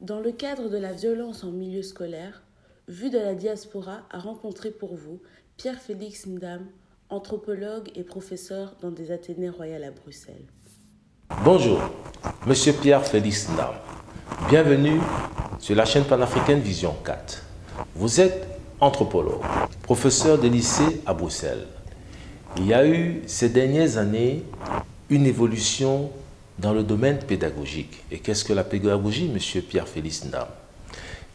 Dans le cadre de la violence en milieu scolaire, Vue de la diaspora a rencontré pour vous Pierre-Félix Ndam, anthropologue et professeur dans des Athénées royales à Bruxelles. Bonjour, Monsieur Pierre-Félix Ndam. Bienvenue sur la chaîne panafricaine Vision 4. Vous êtes anthropologue, professeur de lycée à Bruxelles. Il y a eu ces dernières années une évolution dans le domaine pédagogique. Et qu'est-ce que la pédagogie, Monsieur Pierre-Félix Ndam?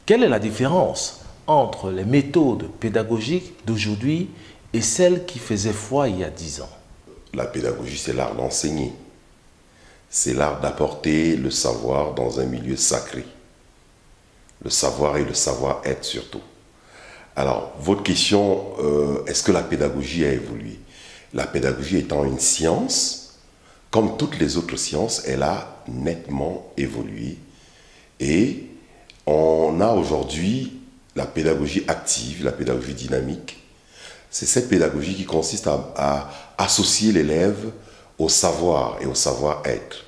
Quelle est la différence entre les méthodes pédagogiques d'aujourd'hui et celles qui faisaient foi il y a 10 ans? La pédagogie, c'est l'art d'enseigner. C'est l'art d'apporter le savoir dans un milieu sacré. Le savoir et le savoir-être surtout. Alors, votre question, est-ce que la pédagogie a évolué? La pédagogie étant une science, comme toutes les autres sciences, elle a nettement évolué. Et on a aujourd'hui la pédagogie active, la pédagogie dynamique. C'est cette pédagogie qui consiste à associer l'élève au savoir et au savoir-être.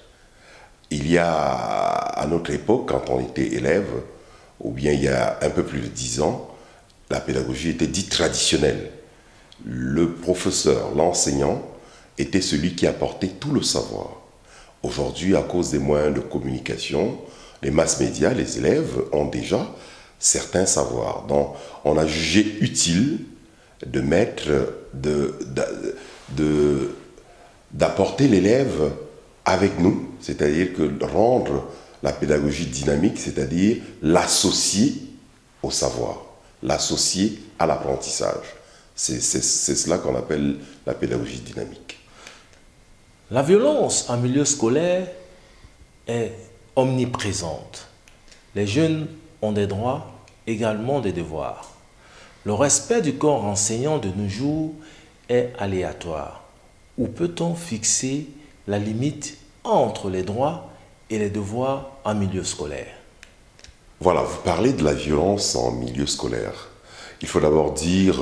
Il y a, à notre époque, quand on était élève, ou bien il y a un peu plus de 10 ans, la pédagogie était dite traditionnelle. Le professeur, l'enseignant, était celui qui apportait tout le savoir. Aujourd'hui, à cause des moyens de communication, les masses médias, les élèves ont déjà certains savoirs. Donc, on a jugé utile de d'apporter l'élève avec nous, c'est-à-dire que rendre la pédagogie dynamique, c'est-à-dire l'associer au savoir, l'associer à l'apprentissage. C'est cela qu'on appelle la pédagogie dynamique. La violence en milieu scolaire est omniprésente. Les jeunes ont des droits, également des devoirs. Le respect du corps enseignant de nos jours est aléatoire. Où peut-on fixer la limite entre les droits et les devoirs en milieu scolaire? Voilà, vous parlez de la violence en milieu scolaire. Il faut d'abord dire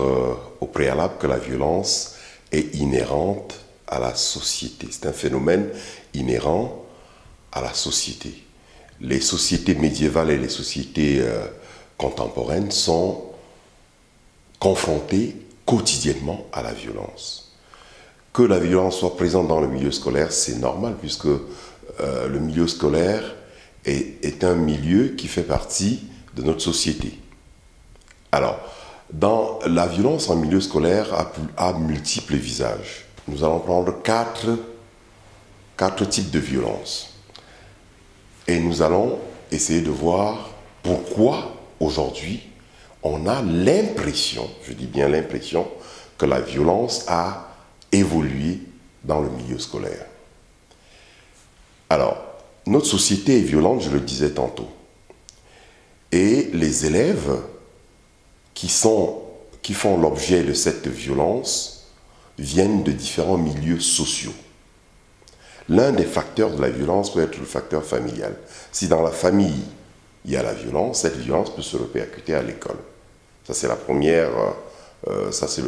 au préalable que la violence est inhérente à la société. C'est un phénomène inhérent à la société. Les sociétés médiévales et les sociétés contemporaines sont confrontées quotidiennement à la violence. Que la violence soit présente dans le milieu scolaire, c'est normal, puisque le milieu scolaire est un milieu qui fait partie de notre société. Alors, dans la violence en milieu scolaire a multiples visages. Nous allons prendre quatre types de violence. Et nous allons essayer de voir pourquoi aujourd'hui on a l'impression, je dis bien l'impression, que la violence a évolué dans le milieu scolaire. Alors, notre société est violente, je le disais tantôt. Et les élèves qui font l'objet de cette violence viennent de différents milieux sociaux. L'un des facteurs de la violence peut être le facteur familial. Si dans la famille, il y a la violence, cette violence peut se répercuter à l'école. Ça, c'est le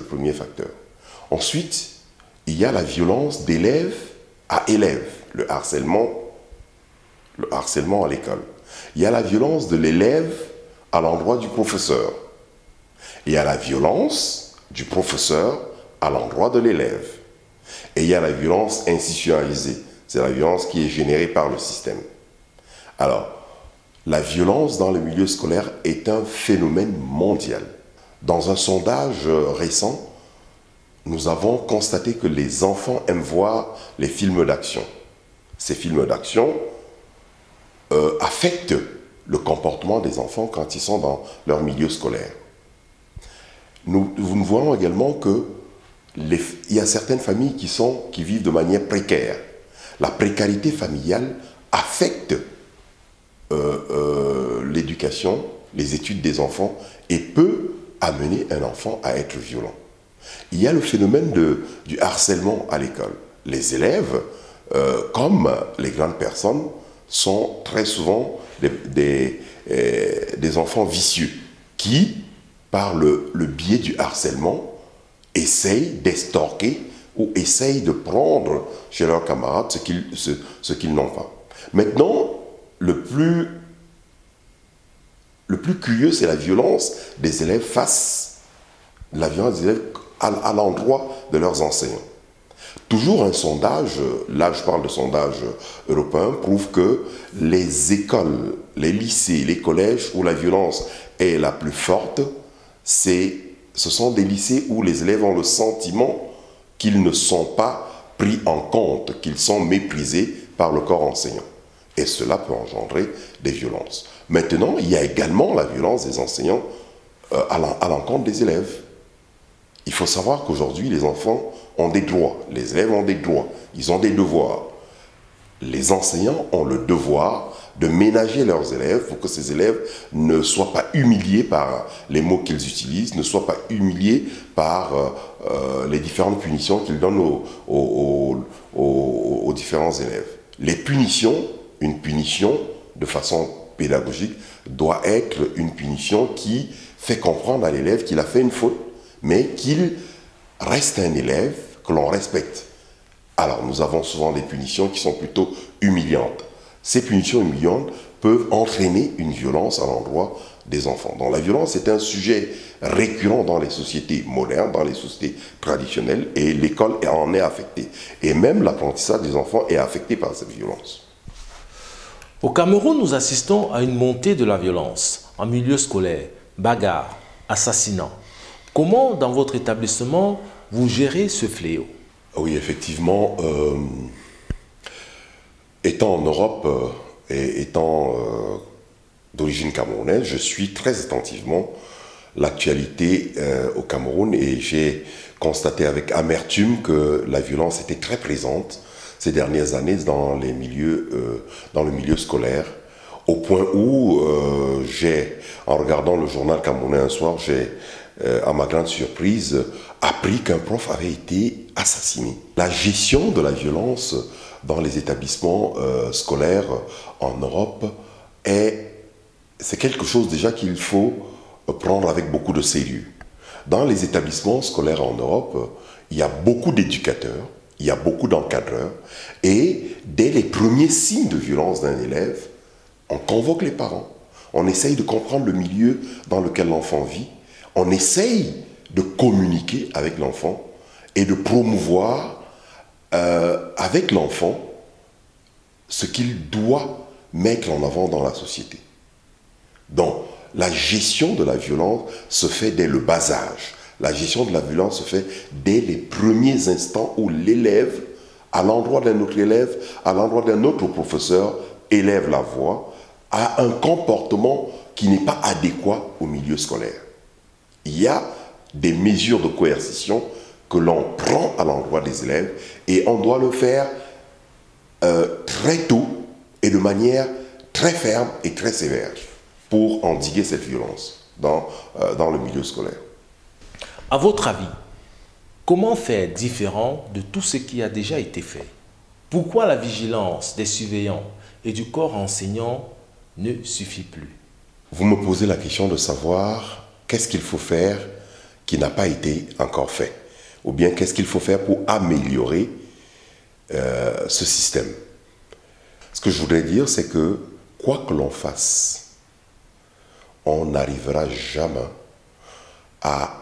premier facteur. Ensuite, il y a la violence d'élève à élève, le harcèlement à l'école. Il y a la violence de l'élève à l'endroit du professeur. Il y a la violence du professeur à l'endroit de l'élève. Et il y a la violence institutionnalisée. C'est la violence qui est générée par le système. Alors, la violence dans le milieu scolaire est un phénomène mondial. Dans un sondage récent, nous avons constaté que les enfants aiment voir les films d'action. Ces films d'action affectent le comportement des enfants quand ils sont dans leur milieu scolaire. Nous voyons également qu'il y a certaines familles qui vivent de manière précaire. La précarité familiale affecte l'éducation, les études des enfants et peut amener un enfant à être violent. Il y a le phénomène du harcèlement à l'école. Les élèves, comme les grandes personnes, sont très souvent des enfants vicieux qui, par le biais du harcèlement, essayent d'estorquer ou essayent de prendre chez leurs camarades ce qu'ils n'ont pas. Maintenant, le plus le plus curieux, c'est la violence des élèves face la violence des élèves à l'endroit de leurs enseignants. Toujours un sondage, là je parle de sondage européen, prouve que les écoles, les lycées, les collèges où la violence est la plus forte, ce sont des lycées où les élèves ont le sentiment qu'ils ne sont pas pris en compte, qu'ils sont méprisés par le corps enseignant. Et cela peut engendrer des violences. Maintenant, il y a également la violence des enseignants à l'encontre des élèves. Il faut savoir qu'aujourd'hui, les enfants ont des droits, les élèves ont des droits, ils ont des devoirs. Les enseignants ont le devoir de ménager leurs élèves pour que ces élèves ne soient pas humiliés par les mots qu'ils utilisent, ne soient pas humiliés par les différentes punitions qu'ils donnent aux différents élèves. Les punitions, une punition de façon pédagogique doit être une punition qui fait comprendre à l'élève qu'il a fait une faute, mais qu'il reste un élève que l'on respecte. Alors, nous avons souvent des punitions qui sont plutôt humiliantes. Ces punitions humiliantes peuvent entraîner une violence à l'endroit des enfants. Donc, la violence est un sujet récurrent dans les sociétés modernes, dans les sociétés traditionnelles, et l'école en est affectée. Et même l'apprentissage des enfants est affecté par cette violence. Au Cameroun, nous assistons à une montée de la violence en milieu scolaire, bagarres, assassinats. Comment, dans votre établissement, vous gérez ce fléau? Oui, effectivement, étant en Europe et étant d'origine camerounaise, je suis très attentivement l'actualité au Cameroun et j'ai constaté avec amertume que la violence était très présente ces dernières années dans le milieu scolaire, au point où en regardant le journal camerounais un soir, j'ai à ma grande surprise, appris qu'un prof avait été assassiné. La gestion de la violence dans les établissements scolaires en Europe, c'est quelque chose déjà qu'il faut prendre avec beaucoup de sérieux. Dans les établissements scolaires en Europe, il y a beaucoup d'éducateurs, il y a beaucoup d'encadreurs, et dès les premiers signes de violence d'un élève, on convoque les parents, on essaye de comprendre le milieu dans lequel l'enfant vit, on essaye de communiquer avec l'enfant et de promouvoir avec l'enfant ce qu'il doit mettre en avant dans la société. Donc, la gestion de la violence se fait dès le bas âge. La gestion de la violence se fait dès les premiers instants où l'élève, à l'endroit d'un autre élève, à l'endroit d'un autre professeur, élève la voix, a un comportement qui n'est pas adéquat au milieu scolaire. Il y a des mesures de coercition que l'on prend à l'endroit des élèves et on doit le faire très tôt et de manière très ferme et très sévère pour endiguer cette violence dans le milieu scolaire. À votre avis, comment faire différent de tout ce qui a déjà été fait? Pourquoi la vigilance des surveillants et du corps enseignant ne suffit plus? Vous me posez la question de savoir qu'est-ce qu'il faut faire qui n'a pas été encore fait? Ou bien qu'est-ce qu'il faut faire pour améliorer ce système? Ce que je voudrais dire, c'est que quoi que l'on fasse, on n'arrivera jamais à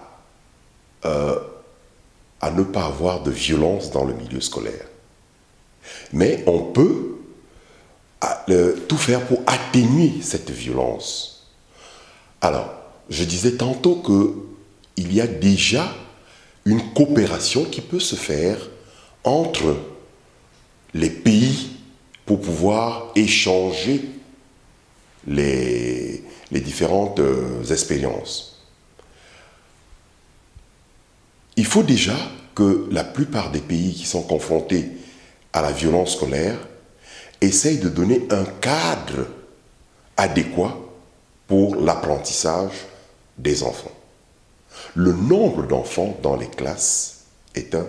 ne pas avoir de violence dans le milieu scolaire. Mais on peut tout faire pour atténuer cette violence. Alors, je disais tantôt qu'il y a déjà une coopération qui peut se faire entre les pays pour pouvoir échanger les différentes expériences. Il faut déjà que la plupart des pays qui sont confrontés à la violence scolaire essayent de donner un cadre adéquat pour l'apprentissage des enfants. Le nombre d'enfants dans les classes est un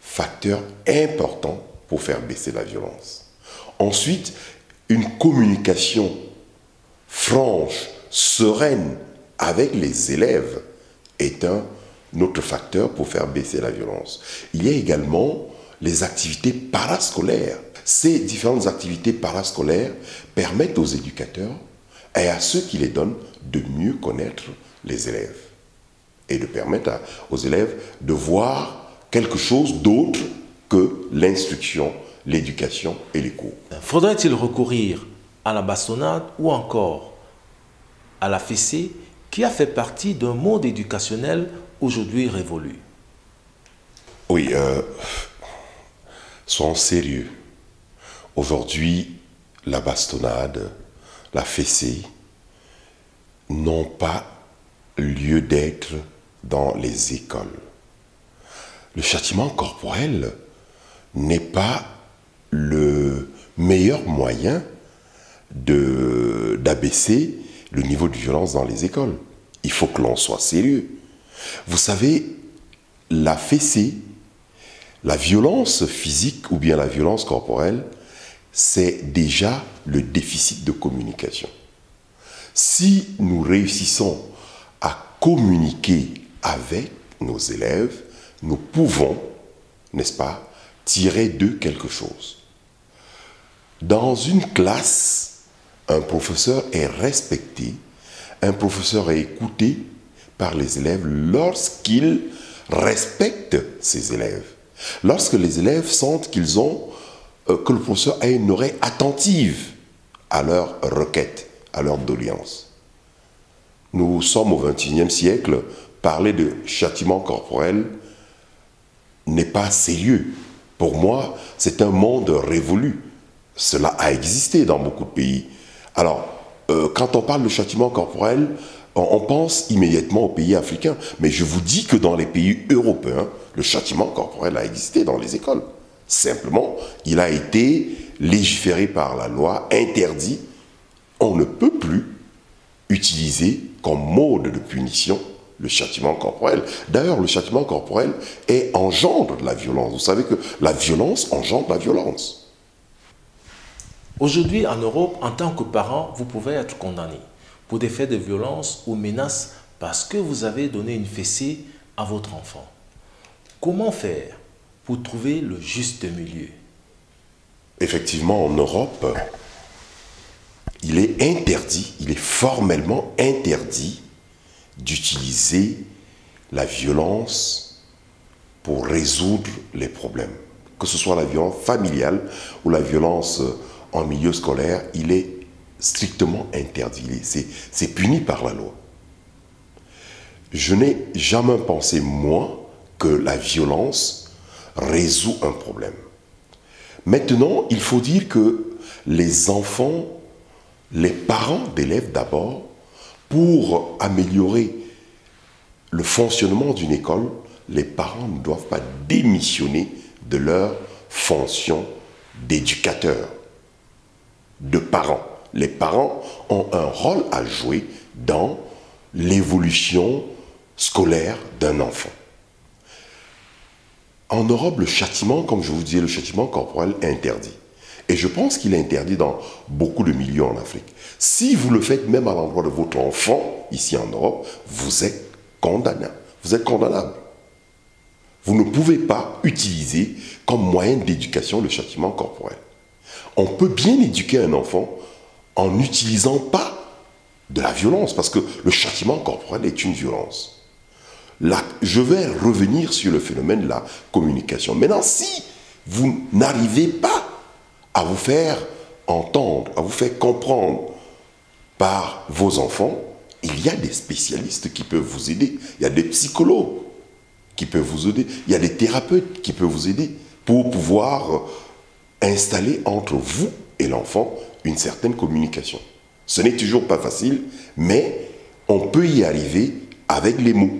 facteur important pour faire baisser la violence. Ensuite, une communication franche, sereine avec les élèves est un autre facteur pour faire baisser la violence. Il y a également les activités parascolaires. Ces différentes activités parascolaires permettent aux éducateurs et à ceux qui les donnent de mieux connaître les élèves et de permettre aux élèves de voir quelque chose d'autre que l'instruction, l'éducation et les cours. Faudrait-il recourir à la bastonnade ou encore à la fessée qui a fait partie d'un monde éducationnel aujourd'hui révolu? Oui, soyons sérieux. Aujourd'hui, la bastonnade, la fessée n'ont pas lieu d'être dans les écoles. Le châtiment corporel n'est pas le meilleur moyen d'abaisser le niveau de violence dans les écoles. Il faut que l'on soit sérieux. Vous savez, la fessée, la violence physique ou bien la violence corporelle, c'est déjà le déficit de communication. Si nous réussissons à communiquer avec nos élèves, nous pouvons, n'est-ce pas, tirer d'eux quelque chose. Dans une classe, un professeur est respecté, un professeur est écouté par les élèves lorsqu'il respecte ses élèves. Lorsque les élèves sentent que le professeur a une oreille attentive à leurs requêtes, à leurs doléances. Nous sommes au XXIe siècle, parler de châtiment corporel n'est pas sérieux. Pour moi, c'est un monde révolu. Cela a existé dans beaucoup de pays. Alors, quand on parle de châtiment corporel, on pense immédiatement aux pays africains. Mais je vous dis que dans les pays européens, le châtiment corporel a existé dans les écoles. Simplement, il a été légiféré par la loi, interdit. On ne peut plus utiliser comme mode de punition le châtiment corporel. D'ailleurs, le châtiment corporel engendre de la violence. Vous savez que la violence engendre la violence. Aujourd'hui, en Europe, en tant que parent, vous pouvez être condamné pour des faits de violence ou menaces parce que vous avez donné une fessée à votre enfant. Comment faire pour trouver le juste milieu? Effectivement, en Europe, il est interdit, il est formellement interdit d'utiliser la violence pour résoudre les problèmes. Que ce soit la violence familiale ou la violence en milieu scolaire, il est strictement interdit. C'est puni par la loi. Je n'ai jamais pensé, moi, que la violence résout un problème. Maintenant, il faut dire que les enfants, les parents d'élèves d'abord, pour améliorer le fonctionnement d'une école, les parents ne doivent pas démissionner de leur fonction d'éducateur, de parents. Les parents ont un rôle à jouer dans l'évolution scolaire d'un enfant. En Europe, le châtiment, comme je vous disais, le châtiment corporel est interdit. Et je pense qu'il est interdit dans beaucoup de milieux en Afrique. Si vous le faites même à l'endroit de votre enfant, ici en Europe, vous êtes condamnable. Vous êtes condamnable. Vous ne pouvez pas utiliser comme moyen d'éducation le châtiment corporel. On peut bien éduquer un enfant en n'utilisant pas de la violence, parce que le châtiment corporel est une violence. Là, je vais revenir sur le phénomène de la communication. Maintenant, si vous n'arrivez pas à vous faire entendre, à vous faire comprendre par vos enfants, il y a des spécialistes qui peuvent vous aider. Il y a des psychologues qui peuvent vous aider. Il y a des thérapeutes qui peuvent vous aider pour pouvoir installer entre vous et l'enfant une certaine communication. Ce n'est toujours pas facile, mais on peut y arriver avec les mots.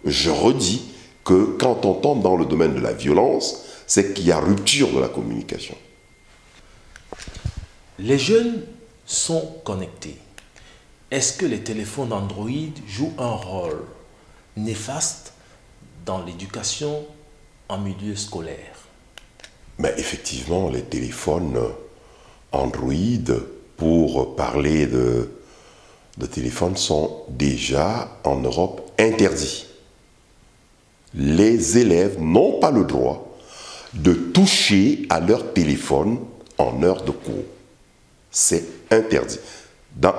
Je redis que quand on tombe dans le domaine de la violence, c'est qu'il y a rupture de la communication. Les jeunes sont connectés. Est-ce que les téléphones Android jouent un rôle néfaste dans l'éducation en milieu scolaire? Mais effectivement, les téléphones Android, pour parler de téléphones, sont déjà en Europe interdits. Les élèves n'ont pas le droit de toucher à leur téléphone en heure de cours. C'est interdit.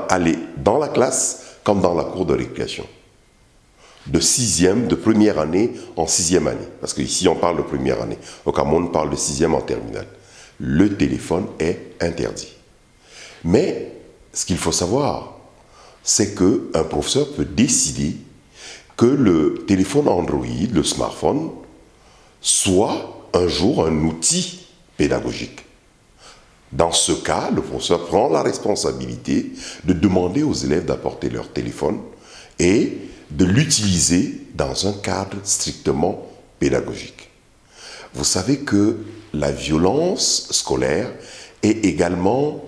aller dans la classe comme dans la cour de récréation. De première année en 6e année. Parce qu'ici, on parle de première année. Au Cameroun, on parle de 6e en terminale. Le téléphone est interdit. Mais ce qu'il faut savoir, c'est qu'un professeur peut décider que le téléphone Android, le smartphone, soit un jour un outil pédagogique. Dans ce cas, le professeur prend la responsabilité de demander aux élèves d'apporter leur téléphone et de l'utiliser dans un cadre strictement pédagogique. Vous savez que la violence scolaire est également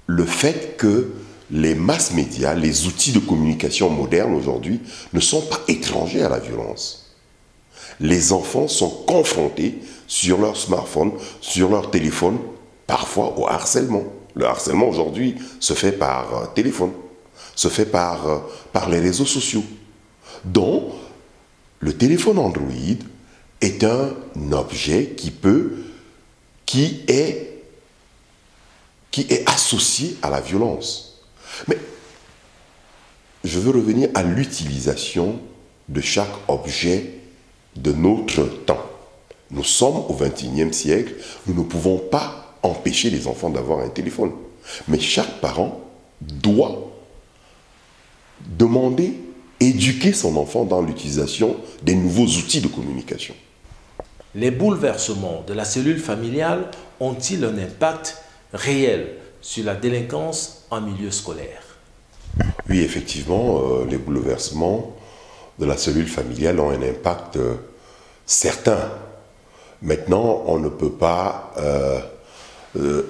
le fait que les masses médias, les outils de communication modernes aujourd'hui, ne sont pas étrangers à la violence. Les enfants sont confrontés sur leur smartphone, sur leur téléphone, parfois au harcèlement. Le harcèlement aujourd'hui se fait par téléphone, se fait par les réseaux sociaux. Donc, le téléphone Android est un objet qui est associé à la violence. Mais je veux revenir à l'utilisation de chaque objet de notre temps. Nous sommes au XXIe siècle, nous ne pouvons pas empêcher les enfants d'avoir un téléphone. Mais chaque parent doit demander, éduquer son enfant dans l'utilisation des nouveaux outils de communication. Les bouleversements de la cellule familiale ont-ils un impact réel sur la délinquance en milieu scolaire? Oui, effectivement, les bouleversements de la cellule familiale ont un impact certain. Maintenant, on ne peut pas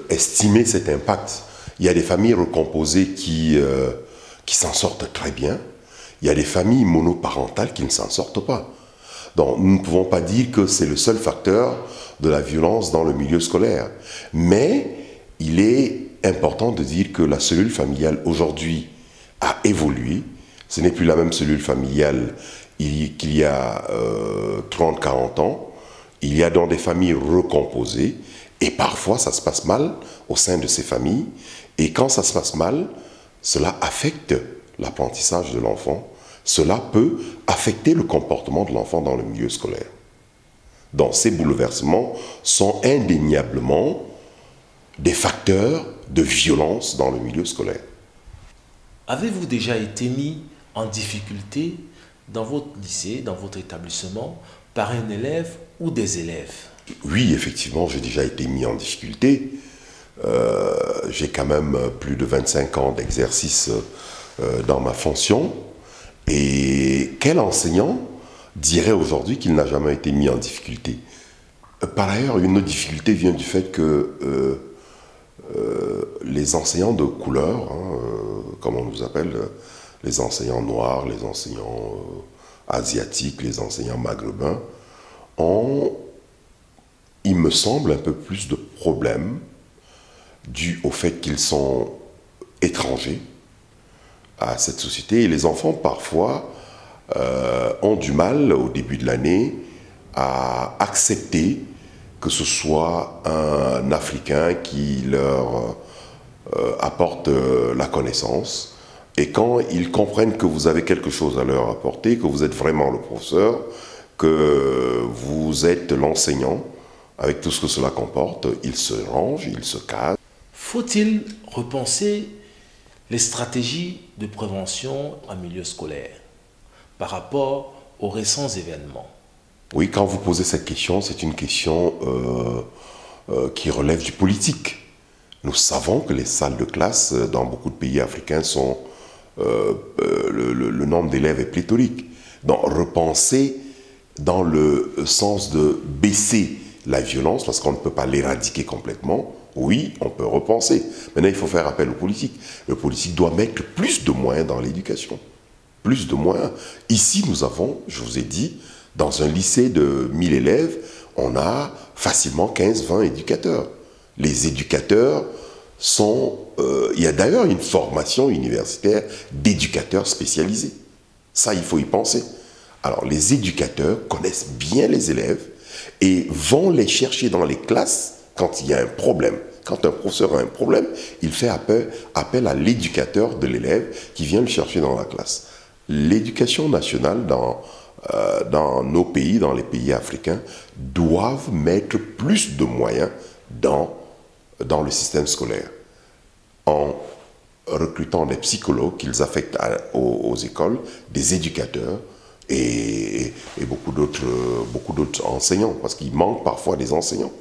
estimer cet impact. Il y a des familles recomposées qui s'en sortent très bien. Il y a des familles monoparentales qui ne s'en sortent pas. Donc, nous ne pouvons pas dire que c'est le seul facteur de la violence dans le milieu scolaire. Mais il est important de dire que la cellule familiale aujourd'hui a évolué. Ce n'est plus la même cellule familiale qu'il y a 30-40 ans. Il y a dans des familles recomposées et parfois ça se passe mal au sein de ces familles. Et quand ça se passe mal, cela affecte l'apprentissage de l'enfant. Cela peut affecter le comportement de l'enfant dans le milieu scolaire. Donc ces bouleversements sont indéniablement des facteurs de violence dans le milieu scolaire. Avez-vous déjà été mis en difficulté dans votre lycée, dans votre établissement, par un élève ou des élèves? Oui, effectivement, j'ai déjà été mis en difficulté. J'ai quand même plus de 25 ans d'exercice dans ma fonction. Et quel enseignant dirait aujourd'hui qu'il n'a jamais été mis en difficulté? Par ailleurs, une autre difficulté vient du fait que les enseignants de couleur, comme on nous appelle, les enseignants noirs, les enseignants asiatiques, les enseignants maghrébins, ont, il me semble, un peu plus de problèmes dus au fait qu'ils sont étrangers à cette société. Et les enfants, parfois, ont du mal, au début de l'année, à accepter que ce soit un Africain qui leur apporte la connaissance. Et quand ils comprennent que vous avez quelque chose à leur apporter, que vous êtes vraiment le professeur, que vous êtes l'enseignant, avec tout ce que cela comporte, ils se rangent, ils se casent. Faut-il repenser les stratégies de prévention en milieu scolaire par rapport aux récents événements? Oui, quand vous posez cette question, c'est une question qui relève du politique. Nous savons que les salles de classe dans beaucoup de pays africains sont... le nombre d'élèves est pléthorique. Donc repenser dans le sens de baisser la violence, parce qu'on ne peut pas l'éradiquer complètement, oui, on peut repenser. Maintenant, il faut faire appel au politique. Le politique doit mettre plus de moyens dans l'éducation. Plus de moyens. Ici, nous avons, je vous ai dit, dans un lycée de 1000 élèves, on a facilement 15-20 éducateurs. Les éducateurs sont... il y a d'ailleurs une formation universitaire d'éducateurs spécialisés. Ça, il faut y penser. Alors, les éducateurs connaissent bien les élèves et vont les chercher dans les classes quand il y a un problème, Quand un professeur a un problème, il fait appel à l'éducateur de l'élève qui vient le chercher dans la classe. L'éducation nationale dans nos pays, dans les pays africains, doivent mettre plus de moyens dans le système scolaire en recrutant des psychologues qu'ils affectent aux écoles, des éducateurs et beaucoup d'autres enseignants, parce qu'il manque parfois des enseignants.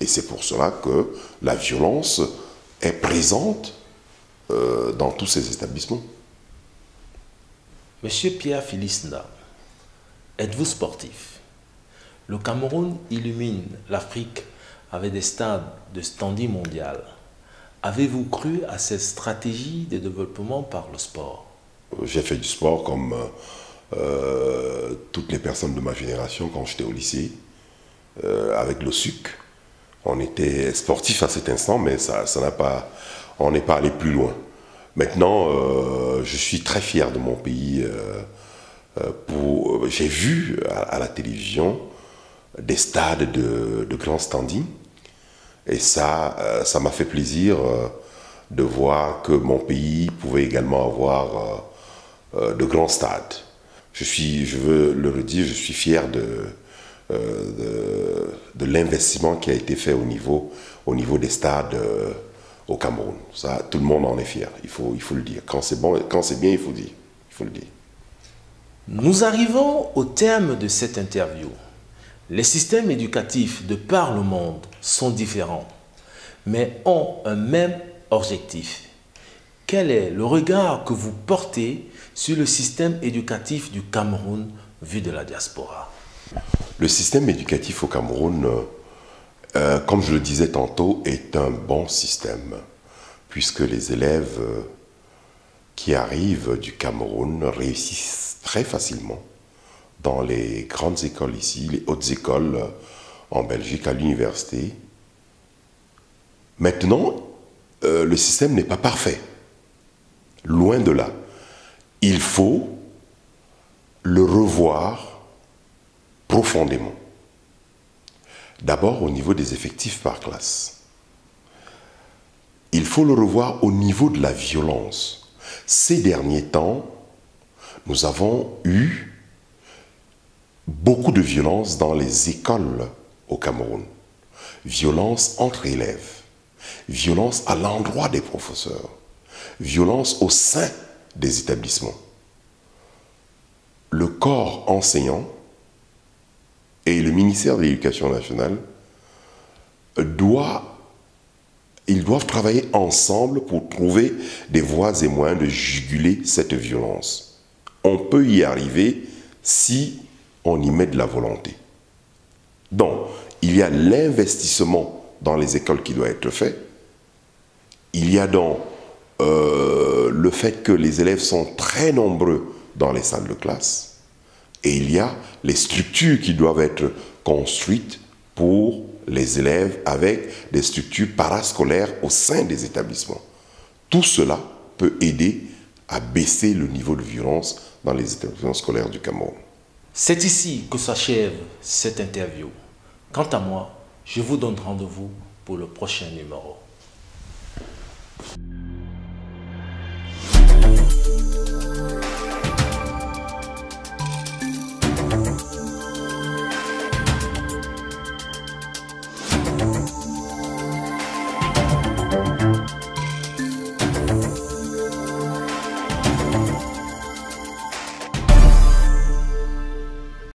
Et c'est pour cela que la violence est présente dans tous ces établissements. Monsieur Pierre-Félix Ndam, êtes-vous sportif? Le Cameroun illumine l'Afrique avec des stades de standing mondial. Avez-vous cru à cette stratégie de développement par le sport? J'ai fait du sport comme toutes les personnes de ma génération quand j'étais au lycée, avec le SUC. On était sportif à cet instant, mais on n'est pas allé plus loin. Maintenant, je suis très fier de mon pays. J'ai vu à la télévision des stades de grand standing. Et ça m'a fait plaisir de voir que mon pays pouvait également avoir de grands stades. Je veux le redire, je suis fier de l'investissement qui a été fait au niveau des stades au Cameroun. Ça, tout le monde en est fier, il faut le dire. Quand c'est bon, quand c'est bien, il faut le dire. Nous arrivons au terme de cette interview. Les systèmes éducatifs de par le monde sont différents, mais ont un même objectif. Quel est le regard que vous portez sur le système éducatif du Cameroun vu de la diaspora? Le système éducatif au Cameroun, comme je le disais tantôt, est un bon système, puisque les élèves qui arrivent du Cameroun réussissent très facilement dans les grandes écoles ici, les hautes écoles en Belgique, à l'université. Maintenant, le système n'est pas parfait. Loin de là. Il faut le revoir profondément. D'abord au niveau des effectifs par classe. Il faut le revoir au niveau de la violence. Ces derniers temps, nous avons eu beaucoup de violence dans les écoles au Cameroun. Violence entre élèves, violence à l'endroit des professeurs, violence au sein des établissements. Le corps enseignant et le ministère de l'Éducation nationale doivent travailler ensemble pour trouver des voies et moyens de juguler cette violence. On peut y arriver si on y met de la volonté. Donc, il y a l'investissement dans les écoles qui doit être fait. Il y a donc le fait que les élèves sont très nombreux dans les salles de classe. Et il y a les structures qui doivent être construites pour les élèves avec des structures parascolaires au sein des établissements. Tout cela peut aider à baisser le niveau de violence dans les établissements scolaires du Cameroun. C'est ici que s'achève cette interview. Quant à moi, je vous donne rendez-vous pour le prochain numéro.